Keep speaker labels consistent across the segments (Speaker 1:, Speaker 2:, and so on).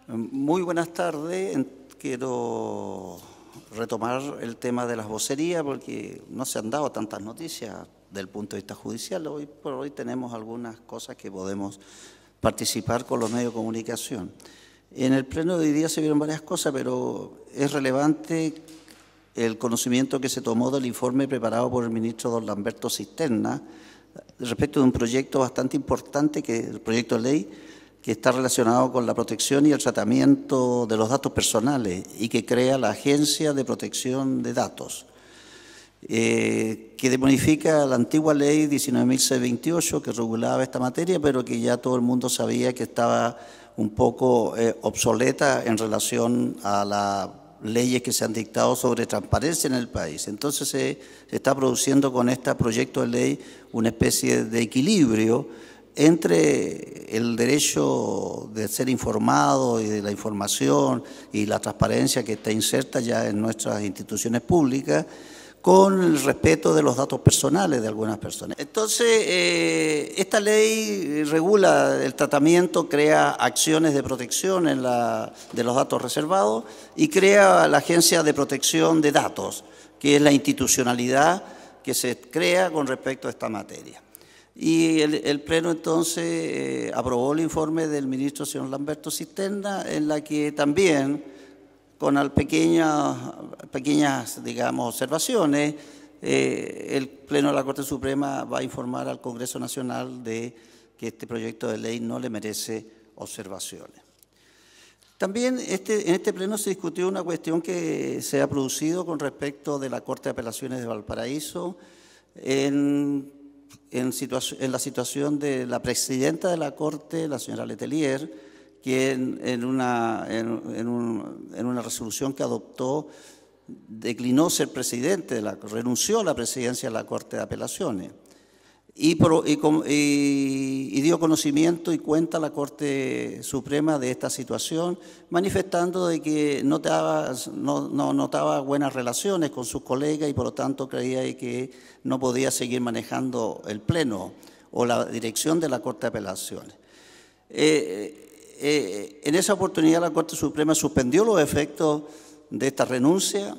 Speaker 1: Muy buenas tardes. Quiero retomar el tema de las vocerías porque no se han dado tantas noticias del punto de vista judicial. Hoy por hoy tenemos algunas cosas que podemos participar con los medios de comunicación. En el pleno de hoy día se vieron varias cosas, pero es relevante el conocimiento que se tomó del informe preparado por el ministro don Lamberto Cisterna respecto de un proyecto bastante importante, que es el proyecto de ley que está relacionado con la protección y el tratamiento de los datos personales y que crea la Agencia de Protección de Datos, que modifica la antigua ley 19.628 que regulaba esta materia, pero que ya todo el mundo sabía que estaba un poco obsoleta en relación a las leyes que se han dictado sobre transparencia en el país. Entonces se está produciendo con este proyecto de ley una especie de equilibrio entre el derecho de ser informado y de la información y la transparencia que está inserta ya en nuestras instituciones públicas, con el respeto de los datos personales de algunas personas. Entonces, esta ley regula el tratamiento, crea acciones de protección de los datos reservados y crea la Agencia de Protección de Datos, que es la institucionalidad que se crea con respecto a esta materia. Y el Pleno entonces aprobó el informe del ministro señor Lamberto Cisterna, en la que también, con pequeñas digamos, observaciones, el Pleno de la Corte Suprema va a informar al Congreso Nacional de que este proyecto de ley no le merece observaciones. También en este Pleno se discutió una cuestión que se ha producido con respecto de la Corte de Apelaciones de Valparaíso en la situación de la presidenta de la Corte, la señora Letelier, que en una resolución que adoptó declinó ser presidente, renunció a la presidencia de la Corte de Apelaciones y dio conocimiento y cuenta a la Corte Suprema de esta situación, manifestando de que no notaba buenas relaciones con sus colegas y por lo tanto creía que no podía seguir manejando el Pleno o la dirección de la Corte de Apelaciones. En esa oportunidad la Corte Suprema suspendió los efectos de esta renuncia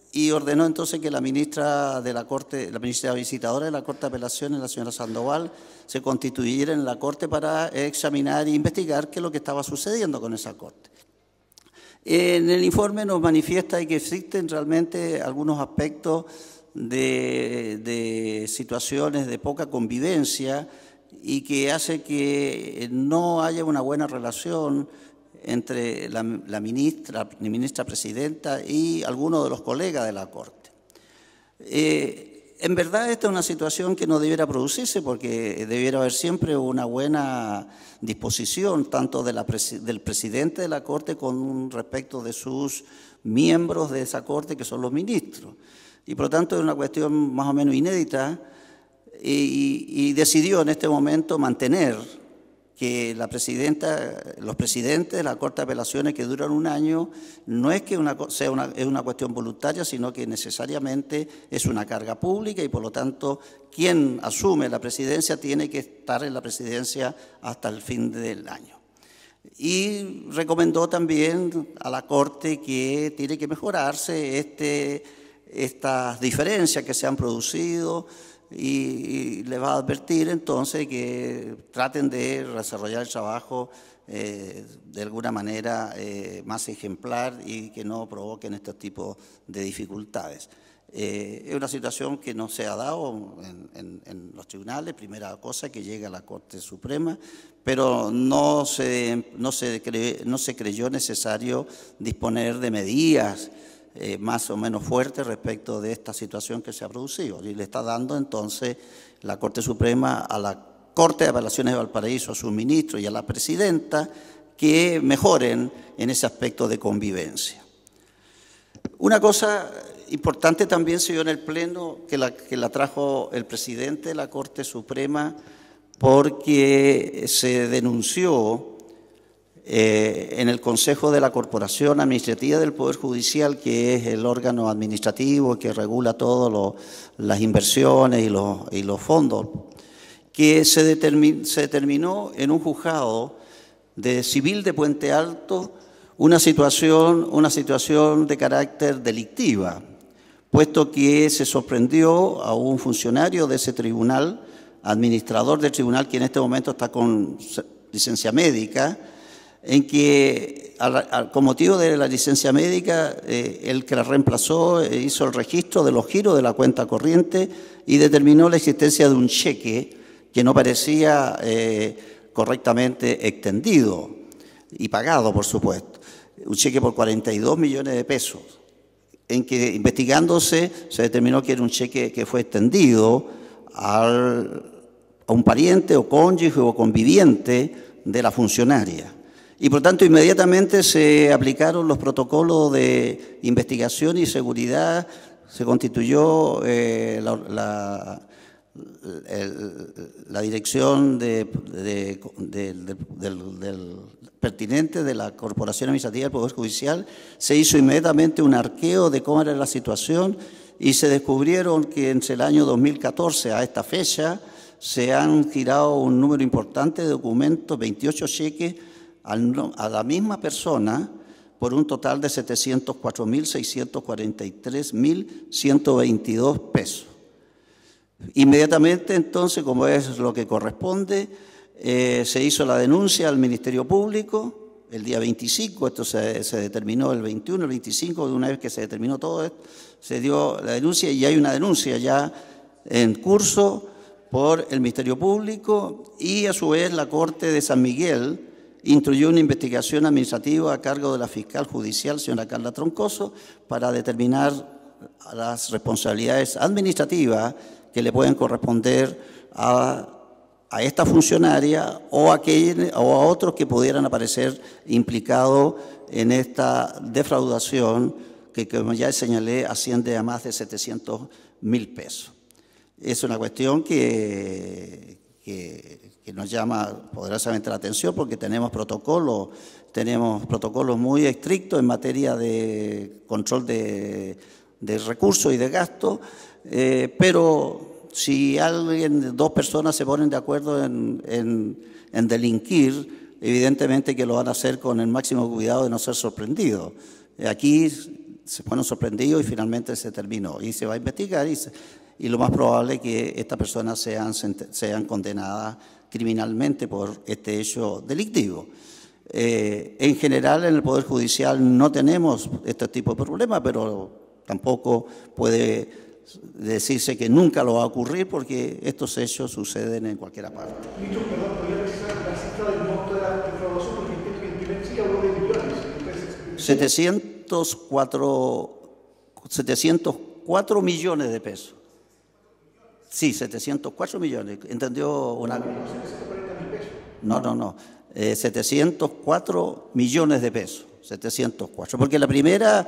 Speaker 1: y ordenó entonces que la ministra de la Corte, la ministra visitadora de la Corte de Apelaciones, la señora Sandoval, se constituyera en la Corte para examinar e investigar qué es lo que estaba sucediendo con esa Corte. En el informe nos manifiesta que existen realmente algunos aspectos de situaciones de poca convivencia y que hace que no haya una buena relación entre la ministra presidenta y algunos de los colegas de la Corte. En verdad esta es una situación que no debiera producirse porque debiera haber siempre una buena disposición tanto del presidente de la Corte con respecto de sus miembros de esa Corte que son los ministros. Y por lo tanto es una cuestión más o menos inédita y decidió en este momento mantener que los presidentes de la Corte de Apelaciones que duran un año no es que es una cuestión voluntaria, sino que necesariamente es una carga pública y por lo tanto quien asume la presidencia tiene que estar en la presidencia hasta el fin del año. Y recomendó también a la Corte que tiene que mejorarse estas diferencias que se han producido y le va a advertir entonces que traten de desarrollar el trabajo de alguna manera más ejemplar y que no provoquen estos tipos de dificultades. Es una situación que no se ha dado en los tribunales, primera cosa que llega a la Corte Suprema, pero no se creyó necesario disponer de medidas más o menos fuerte respecto de esta situación que se ha producido. Y le está dando entonces la Corte Suprema a la Corte de Apelaciones de Valparaíso, a sus ministros y a la presidenta que mejoren en ese aspecto de convivencia. Una cosa importante también se dio en el Pleno que la trajo el presidente de la Corte Suprema porque se denunció en el Consejo de la Corporación Administrativa del Poder Judicial, que es el órgano administrativo que regula todas las inversiones y los fondos, que se determinó en un juzgado civil de Puente Alto una situación de carácter delictiva, puesto que se sorprendió a un funcionario de ese tribunal, administrador del tribunal, que en este momento está con licencia médica, en que con motivo de la licencia médica, el que la reemplazó hizo el registro de los giros de la cuenta corriente y determinó la existencia de un cheque que no parecía correctamente extendido y pagado, por supuesto. Un cheque por 42 millones de pesos, en que investigándose se determinó que era un cheque que fue extendido a un pariente o cónyuge o conviviente de la funcionaria. Y por tanto inmediatamente se aplicaron los protocolos de investigación y seguridad, se constituyó la dirección pertinente de la Corporación Administrativa del Poder Judicial, se hizo inmediatamente un arqueo de cómo era la situación y se descubrieron que entre el año 2014 a esta fecha se han girado un número importante de documentos, 28 cheques, a la misma persona por un total de 704.643.122 pesos. Inmediatamente, entonces, como es lo que corresponde, se hizo la denuncia al Ministerio Público el día 25, esto se determinó el 21, el 25, de una vez que se determinó todo esto, se dio la denuncia y hay una denuncia ya en curso por el Ministerio Público y a su vez la Corte de San Miguel instruyó una investigación administrativa a cargo de la fiscal judicial, señora Carla Troncoso, para determinar las responsabilidades administrativas que le pueden corresponder a esta funcionaria o a otros que pudieran aparecer implicados en esta defraudación que, como ya señalé, asciende a más de 700.000 pesos. Es una cuestión que nos llama poderosamente la atención porque tenemos protocolos muy estrictos en materia de control de recursos y de gastos, pero si dos personas se ponen de acuerdo en delinquir, evidentemente que lo van a hacer con el máximo cuidado de no ser sorprendidos. Aquí se fueron sorprendidos y finalmente se terminó. Y se va a investigar y lo más probable es que estas personas sean condenadas criminalmente por este hecho delictivo. En general, en el Poder Judicial no tenemos este tipo de problemas, pero tampoco puede decirse que nunca lo va a ocurrir porque estos hechos suceden en cualquier parte.
Speaker 2: Ministro, perdón, ¿podría precisar la cifra del monto de la defraudación? Porque entiendo que el primer sí habló de millones.
Speaker 1: 704 millones de pesos. Sí, 704 millones. ¿Entendió una? No. 704 millones de pesos. 704. Porque la primera,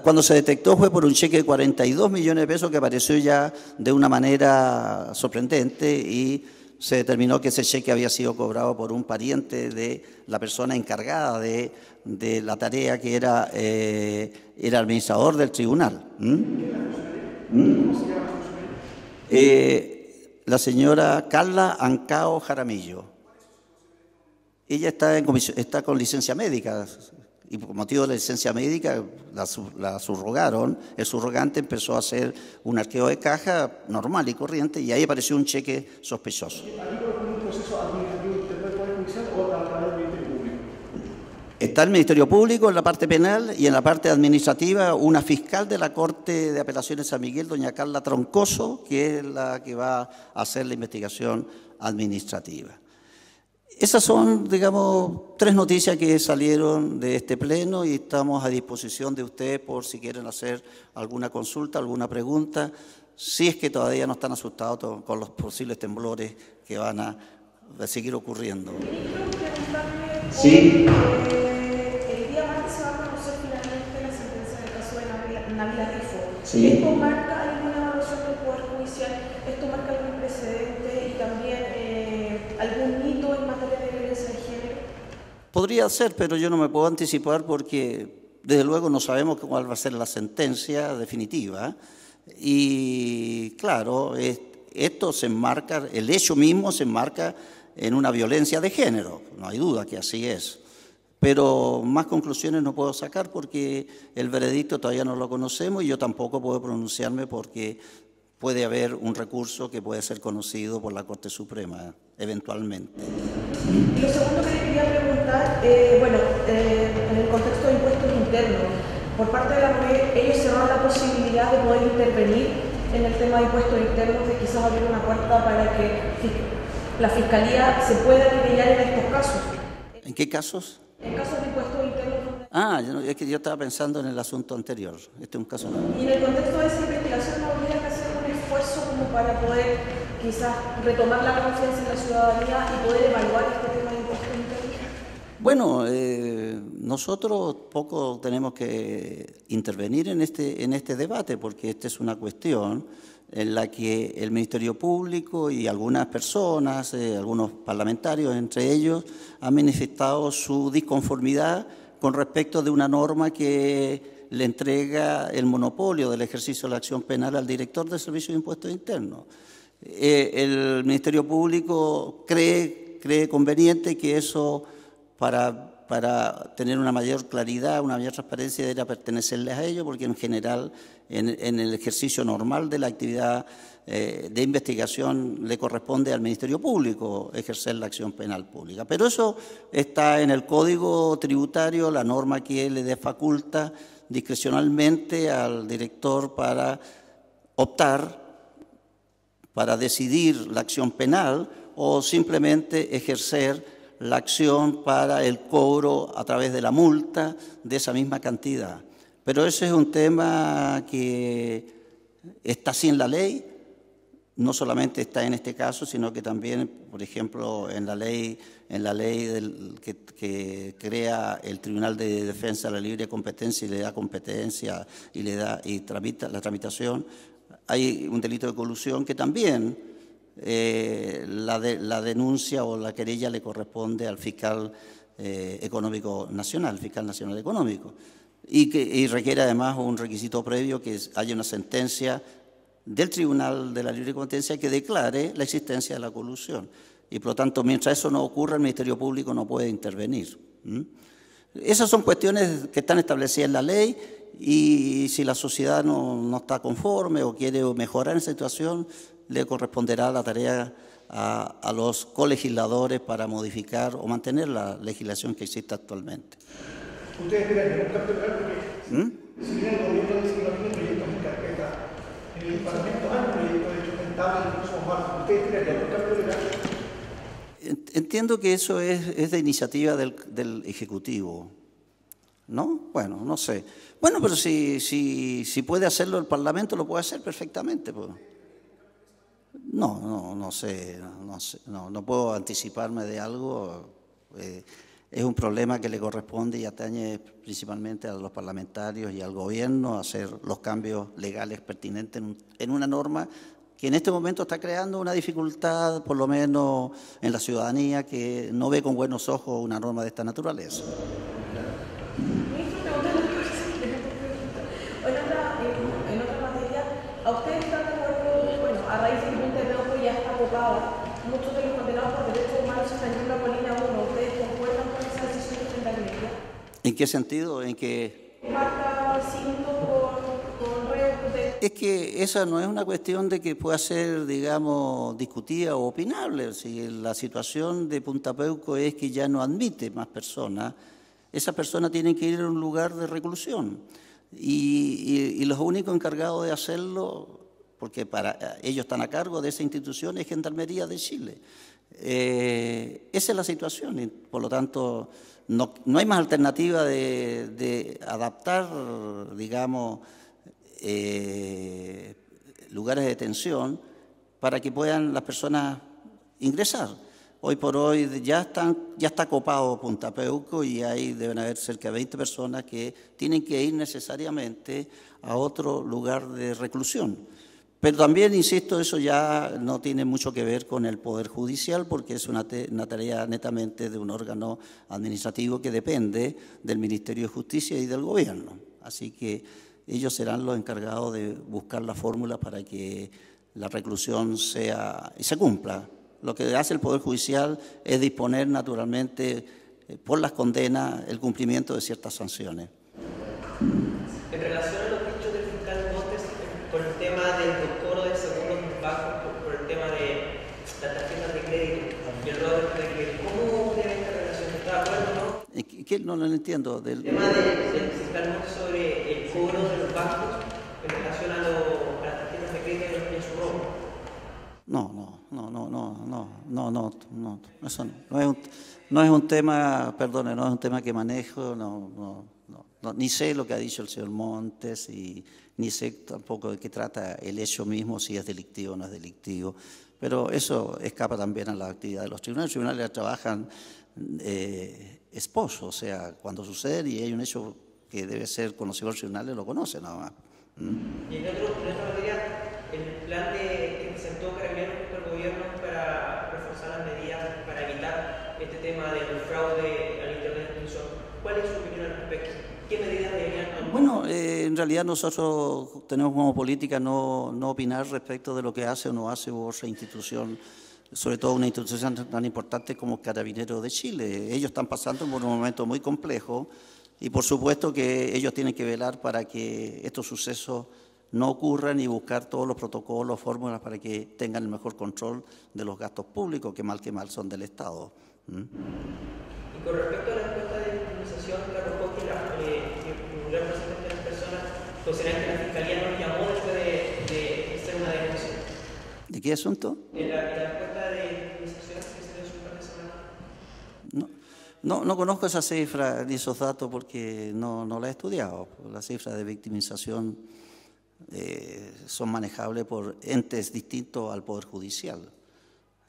Speaker 1: cuando se detectó fue por un cheque de 42 millones de pesos que apareció ya de una manera sorprendente y se determinó que ese cheque había sido cobrado por un pariente de la persona encargada de la tarea que era administrador del tribunal. La señora Carla Ancao Jaramillo. Ella está con licencia médica y por motivo de la licencia médica la subrogaron. El subrogante empezó a hacer un arqueo de caja normal y corriente y ahí apareció un cheque sospechoso.
Speaker 2: ¿Hay un proceso administrativo interno del Poder Judicial o a través del Ministerio Público?
Speaker 1: Está el Ministerio Público en la parte penal y en la parte administrativa una fiscal de la Corte de Apelaciones San Miguel, doña Carla Troncoso, que es la que va a hacer la investigación administrativa. Esas son, digamos, tres noticias que salieron de este pleno y estamos a disposición de ustedes por si quieren hacer alguna consulta, alguna pregunta, si es que todavía no están asustados con los posibles temblores que van a seguir ocurriendo. Sí.
Speaker 3: El día martes se va a conocer finalmente la sentencia del caso de Nabila Rifo.
Speaker 1: Sí.
Speaker 3: ¿Esto marca alguna evaluación del Poder Judicial? ¿Esto marca algún precedente y también algún hito en materia de violencia de género?
Speaker 1: Podría ser, pero yo no me puedo anticipar porque desde luego no sabemos cuál va a ser la sentencia definitiva. Y claro, esto se enmarca, el hecho mismo se enmarca en una violencia de género, no hay duda que así es. pero más conclusiones no puedo sacar porque el veredicto todavía no lo conocemos y yo tampoco puedo pronunciarme porque puede haber un recurso que puede ser conocido por la Corte Suprema, eventualmente.
Speaker 3: Y lo segundo que le quería preguntar, en el contexto de impuestos internos, por parte de la MONED, ellos cerraron la posibilidad de poder intervenir en el tema de impuestos internos, de quizás abrir una puerta para que la Fiscalía se pueda querellar en estos casos.
Speaker 1: ¿En qué casos?
Speaker 3: En casos de impuestos internos.
Speaker 1: Es que yo estaba pensando en el asunto anterior. Este es un caso nuevo.
Speaker 3: Y en el contexto de esa investigación, ¿no habría que hacer un esfuerzo como para poder quizás retomar la confianza en la ciudadanía y poder evaluar este tema de impuestos internos?
Speaker 1: Bueno, nosotros poco tenemos que intervenir en este debate porque esta es una cuestión en la que el Ministerio Público y algunas personas, algunos parlamentarios entre ellos, han manifestado su disconformidad con respecto de una norma que le entrega el monopolio del ejercicio de la acción penal al director del Servicio de Impuestos Internos. El Ministerio Público cree conveniente que eso, para tener una mayor claridad, una mayor transparencia, debería pertenecerles a ellos, porque en general, en el ejercicio normal de la actividad de investigación, le corresponde al Ministerio Público ejercer la acción penal pública. Pero eso está en el Código Tributario, la norma que le faculta discrecionalmente al director para optar, para decidir la acción penal o simplemente ejercer la acción para el cobro a través de la multa de esa misma cantidad. Pero ese es un tema que está así en la ley, no solamente está en este caso, sino que también, por ejemplo, en la ley que crea el Tribunal de Defensa de la Libre Competencia y le da competencia y tramita la tramitación, hay un delito de colusión que también la denuncia o la querella le corresponde al fiscal económico nacional, fiscal nacional económico, y requiere además un requisito previo que haya una sentencia del Tribunal de la Libre Competencia que declare la existencia de la colusión. Y por lo tanto, mientras eso no ocurra, el Ministerio Público no puede intervenir. Esas son cuestiones que están establecidas en la ley y si la sociedad no está conforme o quiere mejorar esa situación, le corresponderá la tarea a los colegisladores para modificar o mantener la legislación que existe actualmente.
Speaker 2: ¿Ustedes esperan un cambio legal? Porque si bien el gobierno dice que no tiene proyectos en carpeta, en el Parlamento hay un proyecto de hecho tentable, incluso más. ¿Ustedes esperarían un cambio legal?
Speaker 1: Entiendo que eso es de iniciativa del Ejecutivo, ¿no? Bueno, no sé. Bueno, pero si puede hacerlo el Parlamento, lo puede hacer perfectamente, pues. No sé, no puedo anticiparme de algo. Es un problema que le corresponde y atañe principalmente a los parlamentarios y al gobierno hacer los cambios legales pertinentes en una norma que en este momento está creando una dificultad, por lo menos en la ciudadanía, que no ve con buenos ojos una norma de esta naturaleza.
Speaker 3: En otra materia, ¿a ustedes están de acuerdo, a raíz de que Punta Peuco ya está copada, muchos de los condenados por derechos humanos se están yendo a Colina 1, ¿ustedes concuerdan con esa decisión de Punta Peuco?
Speaker 1: ¿En qué sentido? ¿En qué?
Speaker 3: Marca cinto con reos de...
Speaker 1: Es que esa no es una cuestión de que pueda ser, digamos, discutida o opinable. Si la situación de Punta Peuco es que ya no admite más personas, esas personas tienen que ir a un lugar de reclusión. Y los únicos encargados de hacerlo, porque ellos están a cargo de esa institución, es Gendarmería de Chile. Esa es la situación y por lo tanto no hay más alternativa de adaptar, digamos, lugares de detención para que puedan las personas ingresar. Hoy por hoy ya está copado Punta Peuco y deben haber cerca de 20 personas que tienen que ir necesariamente a otro lugar de reclusión. Pero también, insisto, eso ya no tiene mucho que ver con el Poder Judicial porque es una tarea netamente de un órgano administrativo que depende del Ministerio de Justicia y del Gobierno. Así que ellos serán los encargados de buscar la fórmula para que la reclusión se cumpla. Lo que hace el Poder Judicial es disponer naturalmente por las condenas, el cumplimiento de ciertas sanciones.
Speaker 4: En relación a los dichos del fiscal Montes con el tema del cobro del seguro del banco por el tema de las tarjetas de crédito y el robo de crédito, ¿cómo tiene esta relación? ¿Está de acuerdo o no?
Speaker 1: ¿Qué? No lo entiendo.
Speaker 4: El tema del fiscal Montes sobre el cobro de los bancos en relación a las tarjetas de crédito y su robo.
Speaker 1: No, eso no es un tema, perdone, no es un tema que manejo, ni sé lo que ha dicho el señor Montes y ni sé tampoco de qué trata el hecho mismo, si es delictivo o no es delictivo, pero eso escapa también a la actividad de los tribunales. Los tribunales trabajan esposo, o sea, cuando sucede y hay un hecho que debe ser conocido por los tribunales, lo conoce nada más.
Speaker 4: Y en otra materia, el plan que presentó Carabineros junto al gobierno para reforzar las medidas para evitar este tema del fraude al interior de la institución, ¿cuál es su opinión al respecto? ¿Qué medidas deberían tomar?
Speaker 1: Bueno, en realidad nosotros tenemos como política no opinar respecto de lo que hace o no hace otra institución, sobre todo una institución tan importante como Carabineros de Chile. Ellos están pasando por un momento muy complejo y por supuesto que ellos tienen que velar para que estos sucesos no ocurran y buscar todos los protocolos, fórmulas para que tengan el mejor control de los gastos públicos, que mal son del Estado.
Speaker 4: Y con respecto a la encuesta de victimización, Carlos Costa, que el presidente de las personas, consideran que la Fiscalía nos llamó después de hacer una denuncia.
Speaker 1: ¿De qué asunto?
Speaker 4: En la encuesta de victimización que se dio hace un par de semanas.
Speaker 1: No conozco esa cifra ni esos datos porque no la he estudiado. Las cifras de victimización son manejables por entes distintos al Poder Judicial.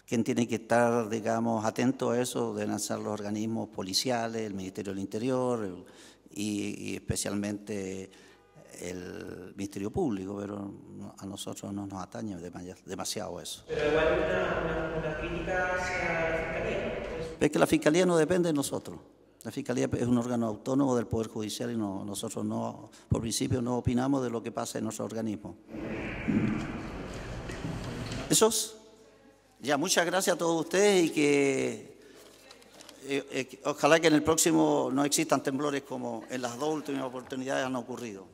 Speaker 1: Quien tiene que estar, digamos, atento a eso deben ser los organismos policiales, el Ministerio del Interior y especialmente el Ministerio Público, pero a nosotros no nos atañe demasiado eso.
Speaker 4: Pero igual una crítica hacia la Fiscalía.
Speaker 1: Es que la Fiscalía no depende de nosotros. La Fiscalía es un órgano autónomo del Poder Judicial y nosotros por principio no opinamos de lo que pasa en nuestro organismo. ¿Esos? Ya, muchas gracias a todos ustedes y que ojalá que en el próximo no existan temblores como en las dos últimas oportunidades han ocurrido.